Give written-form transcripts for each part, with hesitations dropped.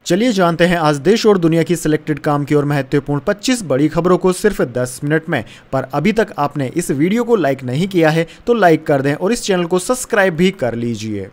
चलिए जानते हैं आज देश और दुनिया की सिलेक्टेड काम की और महत्वपूर्ण 25 बड़ी खबरों को सिर्फ 10 मिनट में। पर अभी तक आपने इस वीडियो को लाइक नहीं किया है तो लाइक कर दें और इस चैनल को सब्सक्राइब भी कर लीजिए।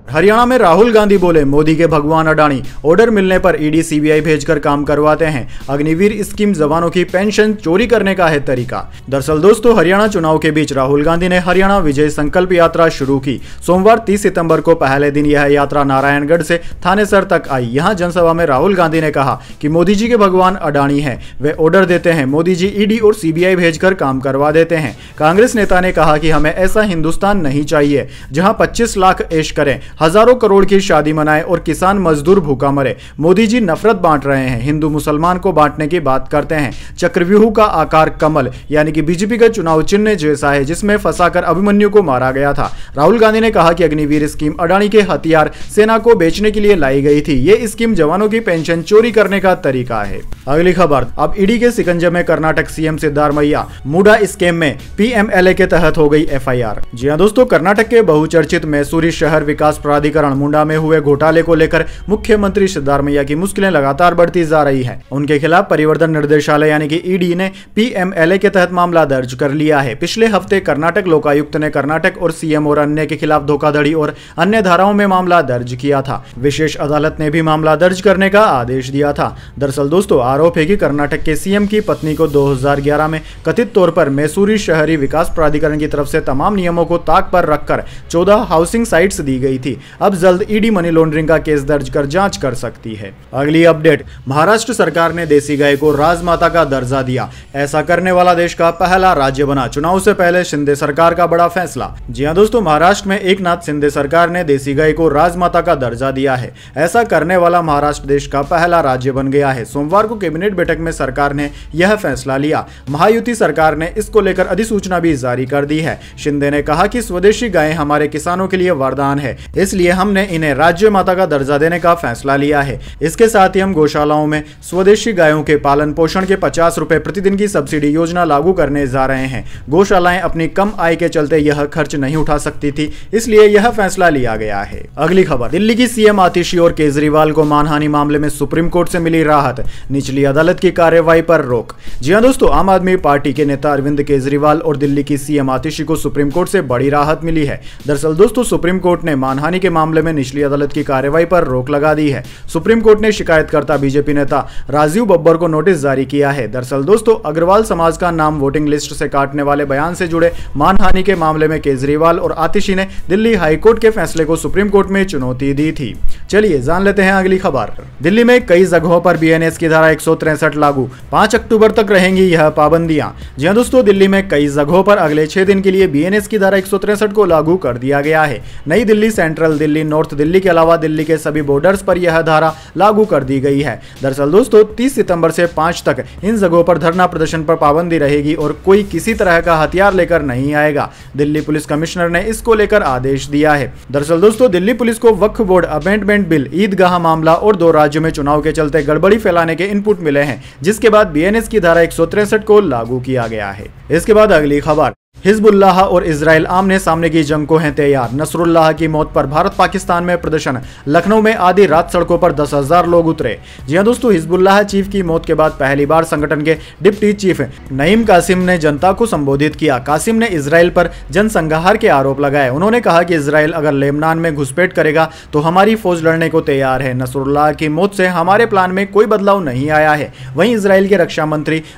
हरियाणा में राहुल गांधी बोले, मोदी के भगवान अडानी, ऑर्डर मिलने पर ईडी सीबीआई भेजकर काम करवाते हैं। अग्निवीर स्कीम जवानों की पेंशन चोरी करने का है तरीका। दरअसल दोस्तों, हरियाणा चुनाव के बीच राहुल गांधी ने हरियाणा विजय संकल्प यात्रा शुरू की। सोमवार 30 सितंबर को पहले दिन यह यात्रा नारायणगढ़ से थानेसर तक आई। यहां जनसभा में राहुल गांधी ने कहा कि मोदी जी के भगवान अडानी हैं, वे ऑर्डर देते हैं, मोदी जी ईडी और सीबीआई भेजकर काम करवा देते हैं। कांग्रेस नेता ने कहा कि हमें ऐसा हिंदुस्तान नहीं चाहिए जहां 25 लाख ऐश करें, हजारों करोड़ की शादी मनाए और किसान मजदूर भूखा मरे। मोदी जी नफरत बांट रहे हैं, हिंदू मुसलमान को बांटने की बात करते हैं। चक्रव्यूह का आकार कमल यानी कि बीजेपी का चुनाव चिन्ह जैसा है, जिसमें फंसाकर अभिमन्यु को मारा गया था। राहुल गांधी ने कहा कि अग्निवीर स्कीम अडानी के हथियार सेना को बेचने के लिए लाई गई थी। ये स्कीम जवानों की पेंशन चोरी करने का तरीका है। अगली खबर, अब ईडी के शिकंजे में कर्नाटक सीएम सिद्धारमैया। मुडा स्कैम में पीएमएलए के तहत हो गई एफआईआर। जी हां दोस्तों, कर्नाटक के बहुचर्चित मैसूरी शहर विकास प्राधिकरण मुंडा में हुए घोटाले को लेकर मुख्यमंत्री सिद्धारमैया की मुश्किलें लगातार बढ़ती जा रही हैं। उनके खिलाफ परिवर्तन निर्देशालय यानी कि ईडी ने पीएमएलए के तहत मामला दर्ज कर लिया है। पिछले हफ्ते कर्नाटक लोकायुक्त ने कर्नाटक और सीएम और अन्य के खिलाफ धोखाधड़ी और अन्य धाराओं में मामला दर्ज किया था। विशेष अदालत ने भी मामला दर्ज करने का आदेश दिया था। दरअसल दोस्तों, आरोप है कि कर्नाटक के सीएम की पत्नी को 2011 में कथित तौर पर मैसूरी शहरी विकास प्राधिकरण की तरफ से तमाम नियमों को ताक पर रखकर 14 हाउसिंग साइट्स दी गई थी। अब जल्द ईडी मनी लॉन्ड्रिंग का केस दर्ज कर जांच कर सकती है। अगली अपडेट, महाराष्ट्र सरकार ने देसी गाय को राजमाता का दर्जा दिया। ऐसा करने वाला देश का पहला राज्य बना। चुनाव से पहले शिंदे सरकार का बड़ा फैसला। जी हां दोस्तों, महाराष्ट्र में एकनाथ शिंदे सरकार ने देसी गाय को राजमाता का दर्जा दिया है। ऐसा करने वाला महाराष्ट्र देश का पहला राज्य बन गया है। सोमवार को कैबिनेट बैठक में सरकार ने यह फैसला लिया। महायुति सरकार ने इसको लेकर अधिसूचना भी जारी कर दी है। शिंदे ने कहा कि स्वदेशी गायें हमारे किसानों के लिए वरदान है, इसलिए हमने इन्हें राज्य माता का दर्जा देने का फैसला लिया है। इसके साथ ही हम गौशालाओं में स्वदेशी गायों के पालन पोषण के 50 रुपए प्रतिदिन की सब्सिडी योजना लागू करने जा रहे हैं। गौशालाएं अपनी कम आय के चलते यह खर्च नहीं उठा सकती थी, इसलिए यह फैसला लिया गया है। अगली खबर, दिल्ली की सीएम आतिशी और केजरीवाल को मानहानि मामले में सुप्रीम कोर्ट से मिली राहत। निचली अदालत की कार्रवाई पर रोक। जी हां दोस्तों, आम आदमी पार्टी के नेता अरविंद केजरीवाल और दिल्ली की सीएम आतिशी को सुप्रीम कोर्ट से बड़ी राहत मिली है। दरअसल दोस्तों, सुप्रीम कोर्ट ने मानहानि के मामले में निचली अदालत की कार्रवाई पर रोक लगा दी है। सुप्रीम कोर्ट ने शिकायतकर्ता बीजेपी नेता राजीव बब्बर को नोटिस जारी किया है। दरअसल दोस्तों, अग्रवाल समाज का नाम वोटिंग लिस्ट से काटने वाले बयान से जुड़े मानहानि के मामले में केजरीवाल और आतिशी ने दिल्ली हाईकोर्ट के फैसले को सुप्रीम कोर्ट में चुनौती दी थी। चलिए जान लेते हैं अगली खबर। दिल्ली में कई जगहों पर बीएनएस की धारा 163 लागू। 5 अक्टूबर तक रहेंगी यह पाबंदियां। जी हां दोस्तों, दिल्ली में कई जगहों पर अगले 6 दिन के लिए बीएनएस की धारा 163 को लागू कर दिया गया है। नई दिल्ली, सेंट्रल दिल्ली, नॉर्थ दिल्ली के अलावा दिल्ली के सभी बॉर्डर्स पर यह धारा लागू कर दी गई है। दरअसल दोस्तों, 30 सितंबर से 5 तक इन जगहों पर धरना प्रदर्शन पर पाबंदी रहेगी और कोई किसी तरह का हथियार लेकर नहीं आएगा। दिल्ली पुलिस कमिश्नर ने इसको लेकर आदेश दिया है। दरअसल दोस्तों, दिल्ली पुलिस को वक्फ बोर्ड अमेंडमेंट बिल, ईदगाह मामला और 2 राज्यों में चुनाव के चलते गड़बड़ी फैलाने के इनपुट मिले हैं, जिसके बाद बीएनएस की धारा 163 को लागू किया गया है। इसके बाद अगली खबर, हिजबुल्लाह और इजराइल आमने सामने की जंग को हैं तैयार। नसरुल्लाह की मौत पर भारत पाकिस्तान में प्रदर्शन। लखनऊ में आधी रात सड़कों पर 10,000 लोग उतरे। जी हां दोस्तों, हिजबुल्लाह चीफ की मौत के बाद पहली बार संगठन के डिप्टी चीफ नईम कासिम ने जनता को संबोधित किया। कासिम ने इजराइल पर जनसंहार के आरोप लगाए। उन्होंने कहा कि इजराइल अगर लेबनान में घुसपैठ करेगा तो हमारी फौज लड़ने को तैयार है। नसरुल्लाह की मौत से हमारे प्लान में कोई बदलाव नहीं आया है। वहीं इजराइल के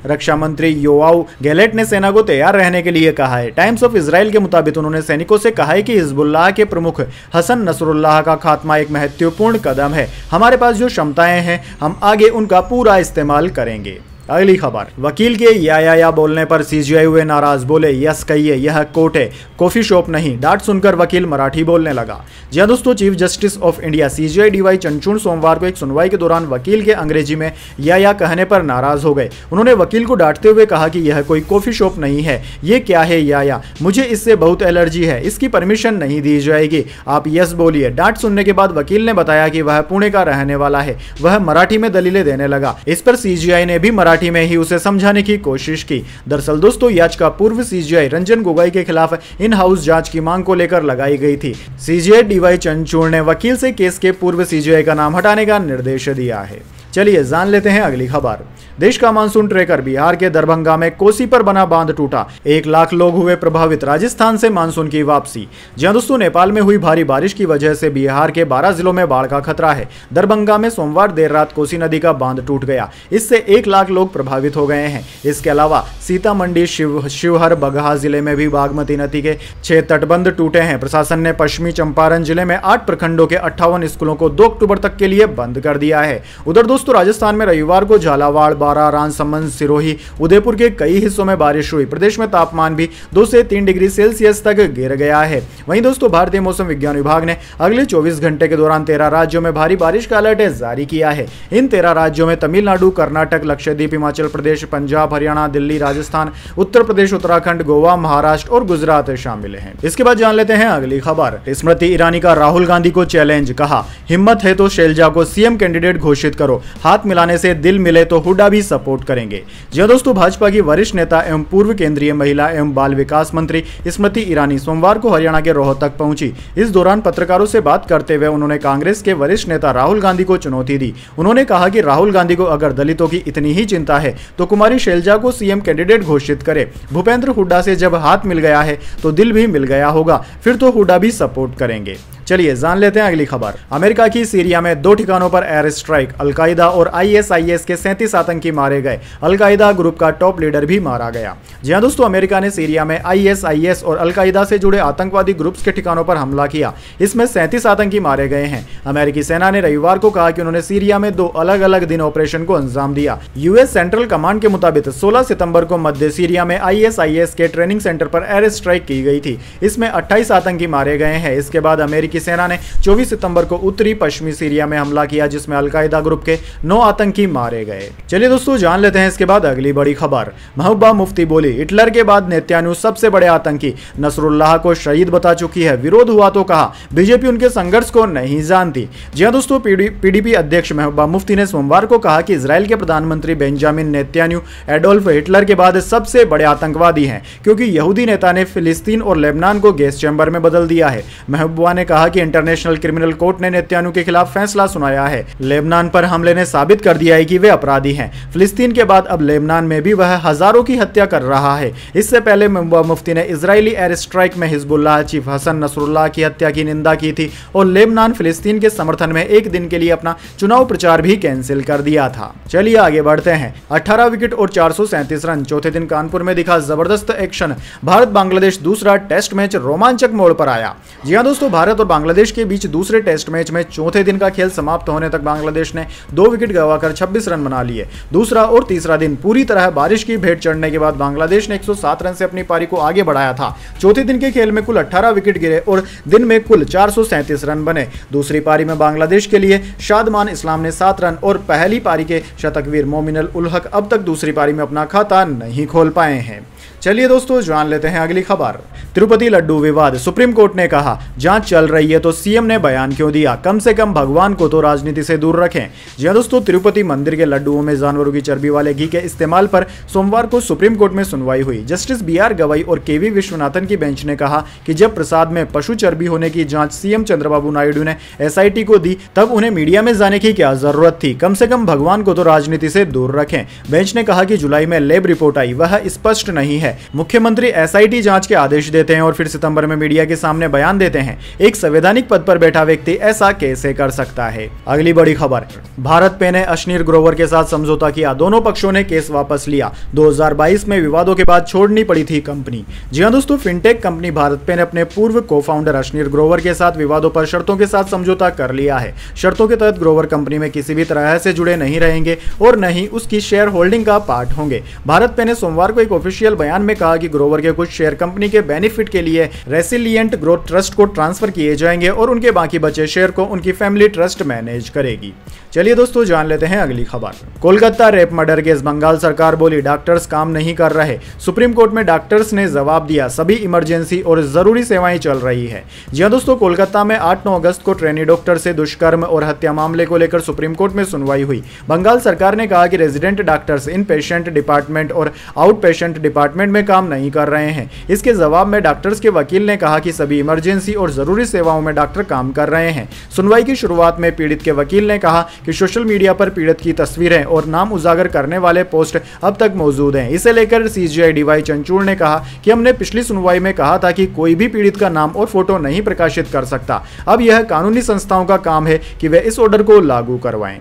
रक्षा मंत्री योआव गैलेट ने सेना को तैयार रहने के लिए कहा है। टाइम्स ऑफ इजराइल के मुताबिक उन्होंने सैनिकों से कहा है कि हिजबुल्लाह के प्रमुख हसन नसरुल्लाह का खात्मा एक महत्वपूर्ण कदम है। हमारे पास जो क्षमताएं हैं, हम आगे उनका पूरा इस्तेमाल करेंगे। अगली खबर, वकील के या बोलने पर सीजीआई हुए नाराज। बोले, यस कहिए, यह कोर्ट है, कॉफी शॉप नहीं। डांट सुनकर वकील मराठी बोलने लगा। जी हां दोस्तों, chief justice of India CGI D Y Chandrachud सोमवार को एक सुनवाई के दौरान वकील के अंग्रेजी में या कहने पर नाराज हो गए। उन्होंने वकील को डांटते हुए कहा कि यह कोई कॉफी शॉप नहीं है, ये क्या है या, मुझे इससे बहुत एलर्जी है, इसकी परमिशन नहीं दी जाएगी, आप यस बोलिए। डांट सुनने के बाद वकील ने बताया कि वह पुणे का रहने वाला है। वह मराठी में दलीलें देने लगा। इस पर सीजीआई ने भी मराठी पार्टी में ही उसे समझाने की कोशिश की। दरअसल दोस्तों याचिका पूर्व सीजीआई रंजन गोगोई के खिलाफ इन हाउस जांच की मांग को लेकर लगाई गई थी। सीजीआई डीवाई चंद्रचूड़ ने वकील से केस के पूर्व सीजीआई का नाम हटाने का निर्देश दिया है। चलिए जान लेते हैं अगली खबर। देश का मानसून ट्रेकर बिहार के दरभंगा में कोसी पर बना बांध टूटा, 1 लाख लोग हुए प्रभावित। राजस्थान से मानसून की वापसी। जहां दोस्तों नेपाल में हुई भारी बारिश की वजह से बिहार के 12 जिलों में बाढ़ का खतरा है। दरभंगा में सोमवार देर रात कोसी नदी का बांध टूट गया, इससे 1 लाख लोग प्रभावित हो गए हैं। इसके अलावा सीतामढ़ी, शिवहर, बगहा जिले में भी बागमती नदी के 6 तटबंध टूटे हैं। प्रशासन ने पश्चिमी चंपारण जिले में 8 प्रखंडों के 58 स्कूलों को 2 अक्टूबर तक के लिए बंद कर दिया है। उधर दोस्तों राजस्थान में रविवार को झालावाड़, बारां, राजसमंद, सिरोही, उदयपुर के कई हिस्सों में बारिश हुई। प्रदेश में तापमान भी 2 से 3 डिग्री सेल्सियस तक गिर गया है। वहीं दोस्तों भारतीय मौसम विज्ञान विभाग ने अगले 24 घंटे के दौरान 13 राज्यों में भारी बारिश का अलर्ट जारी किया है। इन 13 राज्यों में तमिलनाडु, कर्नाटक, लक्षद्वीप, हिमाचल प्रदेश, पंजाब, हरियाणा, दिल्ली, राजस्थान, उत्तर प्रदेश, उत्तराखंड, गोवा, महाराष्ट्र और गुजरात शामिल हैं। इसके बाद जान लेते हैं अगली खबर। स्मृति ईरानी का राहुल गांधी को चैलेंज, कहा हिम्मत है तो शैलजा को सीएम कैंडिडेट घोषित करो, हाथ मिलाने से दिल मिले तो हुड्डा भी सपोर्ट करेंगे। जी दोस्तों भाजपा की वरिष्ठ नेता एवं पूर्व केंद्रीय महिला एवं बाल विकास मंत्री स्मृति ईरानी सोमवार को हरियाणा के रोहतक पहुंची। इस दौरान पत्रकारों से बात करते हुए उन्होंने कांग्रेस के वरिष्ठ नेता राहुल गांधी को चुनौती दी। उन्होंने कहा कि राहुल गांधी को अगर दलितों की इतनी ही चिंता है तो कुमारी शैलजा को सीएम कैंडिडेट घोषित करे। भूपेंद्र हुड्डा से जब हाथ मिल गया है तो दिल भी मिल गया होगा, फिर तो हुड्डा भी सपोर्ट करेंगे। चलिए जान लेते हैं अगली खबर। अमेरिका की सीरिया में 2 ठिकानों पर एयर स्ट्राइक, अलकायदा और आईएसआईएस के 37 आतंकी मारे गए। अलकायदा ग्रुप का टॉप लीडर भी मारा गया। जी हां दोस्तों अमेरिका ने सीरिया में आईएसआईएस और अलकायदा से जुड़े आतंकवादी ग्रुप्स के ठिकानों पर हमला किया। इसमें 37 आतंकी मारे गए हैं। अमेरिकी सेना ने रविवार को कहा कि उन्होंने सीरिया में 2 अलग अलग दिन ऑपरेशन को अंजाम दिया। यूएस सेंट्रल कमांड के मुताबिक 16 सितंबर को मध्य सीरिया में आईएसआईएस के ट्रेनिंग सेंटर पर एयर स्ट्राइक की गई थी। इसमें 28 आतंकी मारे गए हैं। इसके बाद अमेरिकी सेना ने 24 सितंबर को उत्तरी पश्चिमी सीरिया में हमला किया, जिसमें अलकायदा ग्रुप के 9 आतंकी मारे गए। चलिए दोस्तों जान लेते हैं इसके बाद अगली बड़ी खबर। महबूबा मुफ्ती बोली हिटलर के बाद नेतन्याहू सबसे बड़े आतंकी, नसरुल्लाह को शहीद बता चुकी है। विरोध हुआ तो कहा बीजेपी उनके संघर्ष को नहीं जानती। जी हां दोस्तों पीडीपी अध्यक्ष महबूबा मुफ्ती ने सोमवार को कहा कि इजराइल के प्रधानमंत्री बेंजामिन नेतन्याहू एडोल्फ हिटलर के बाद सबसे बड़े आतंकवादी हैं, क्योंकि यहूदी नेता ने फिलिस्तीन और लेबनान को गैस चैम्बर में बदल दिया है। महबूबा ने कहा कि इंटरनेशनल क्रिमिनल कोर्ट ने नेतन्याहू के खिलाफ फैसला सुनाया है। लेबनान पर हमले ने साबित कर दिया है कि वे अपराधी हैं। फिलिस्तीन के बाद अब लेबनान में भी वह हजारों की हत्या कर रहा है। इससे पहले महबूबा मुफ्ती ने इजरायली एयर स्ट्राइक में हिजबुल्लाह चीफ हसन नसरुल्लाह की हत्या की निंदा की थी और लेबनान फिलिस्तीन के समर्थन में एक दिन के लिए अपना चुनाव प्रचार भी कैंसिल कर दिया था। चलिए आगे बढ़ते हैं। 18 विकेट और 437 रन। चौथे दिन कानपुर में दिखा जबरदस्त एक्शन। भारत बांग्लादेश दूसरा टेस्ट मैच रोमांचक मोड़ पर आया। जी हां दोस्तों भारत और बांग्लादेश के बीच दूसरे टेस्ट मैच में चौथे दिन का खेल समाप्त होने तक बांग्लादेश ने 2 विकेट गंवाकर 26 रन बना लिए। दूसरा और तीसरा दिन पूरी तरह बारिश की भेंट चढ़ने के बाद बांग्लादेश ने 107 रन से अपनी पारी को आगे बढ़ाया था। चौथे दिन के खेल में कुल 18 विकेट गिरे और दिन में कुल 437 रन बने। दूसरी पारी में बांग्लादेश के लिए शादमान इस्लाम ने 7 रन और पहली पारी के शतकवीर मोमिनुल उल हक अब तक दूसरी पारी में अपना खाता नहीं खोल पाए हैं। चलिए दोस्तों जान लेते हैं अगली खबर। तिरुपति लड्डू विवाद। सुप्रीम कोर्ट ने कहा जांच चल रही है तो सीएम ने बयान क्यों दिया, कम से कम भगवान को तो राजनीति से दूर रखें। जी हां दोस्तों तिरुपति मंदिर के लड्डुओं में जानवरों की चर्बी वाले घी के इस्तेमाल पर सोमवार को सुप्रीम कोर्ट में सुनवाई हुई। जस्टिस BR गवई और KV विश्वनाथन की बेंच ने कहा कि जब प्रसाद में पशु चर्बी होने की जांच सीएम चंद्रबाबू नायडू ने SIT को दी तब उन्हें मीडिया में जाने की क्या जरूरत थी, कम से कम भगवान को तो राजनीति से दूर रखें। बेंच ने कहा कि जुलाई में लैब रिपोर्ट आई, वह स्पष्ट नहीं है। मुख्यमंत्री SIT जांच के आदेश देते हैं और फिर सितंबर में मीडिया के सामने बयान देते हैं। एक संवैधानिक पद पर बैठा व्यक्ति ऐसा कैसे कर सकता है। अगली बड़ी खबर। भारत पे ने अश्नीर ग्रोवर के साथ समझौता किया, दोनों पक्षों ने केस वापस लिया। 2022 में विवादों के बाद छोड़नी पड़ी थी कंपनी। जी हां दोस्तों फिनटेक कंपनी भारत पे ने अपने पूर्व को-फाउंडर अश्नीर ग्रोवर के साथ विवादों पर शर्तों के साथ समझौता कर लिया है। शर्तों के तहत ग्रोवर कंपनी में किसी भी तरह से जुड़े नहीं रहेंगे और न ही उसकी शेयर होल्डिंग का पार्ट होंगे। भारत पे ने सोमवार को एक ऑफिशियल बयान बयान में कहा कि ग्रोवर के कुछ शेयर कंपनी के बेनिफिट के लिए रेसिलिएंट ग्रोथ ट्रस्ट को ट्रांसफर किए जाएंगे और उनके बाकी बचे शेयर को उनकी फैमिली ट्रस्ट मैनेज करेगी। चलिए दोस्तों, जान लेते हैं अगली खबर। Kolkata rape murder case, Bengal सरकार बोली डॉक्टर्स काम नहीं कर रहे। सुप्रीम कोर्ट में डॉक्टर्स ने जवाब दिया, सभी इमरजेंसी और जरूरी सेवाएं चल रही है। जी हां दोस्तों, कोलकाता में 8-9 अगस्त को ट्रेनी डॉक्टर से दुष्कर्म और हत्या मामले को लेकर सुप्रीम कोर्ट में सुनवाई हुई। बंगाल सरकार ने कहा कि रेजिडेंट डॉक्टर्स इन पेशेंट डिपार्टमेंट और आउट पेशेंट डिपार्टमेंट में काम नहीं कर रहे हैं। इसके जवाब में डॉक्टर्स के वकील ने कहा कि सभी इमरजेंसी और जरूरी सेवाओं में डॉक्टर काम कर रहे हैं। सुनवाई की शुरुआत में पीड़ित के वकील ने कहा कि सोशल मीडिया पर पीड़ित की तस्वीरें और नाम उजागर करने वाले पोस्ट अब तक मौजूद हैं। इसे लेकर सीजीआई डीवाई चंचूड़ ने कहा कि हमने पिछली सुनवाई में कहा था कि कोई भी पीड़ित का नाम और फोटो नहीं प्रकाशित कर सकता। अब यह कानूनी संस्थाओं का काम है कि वे इस ऑर्डर को लागू करवाएं।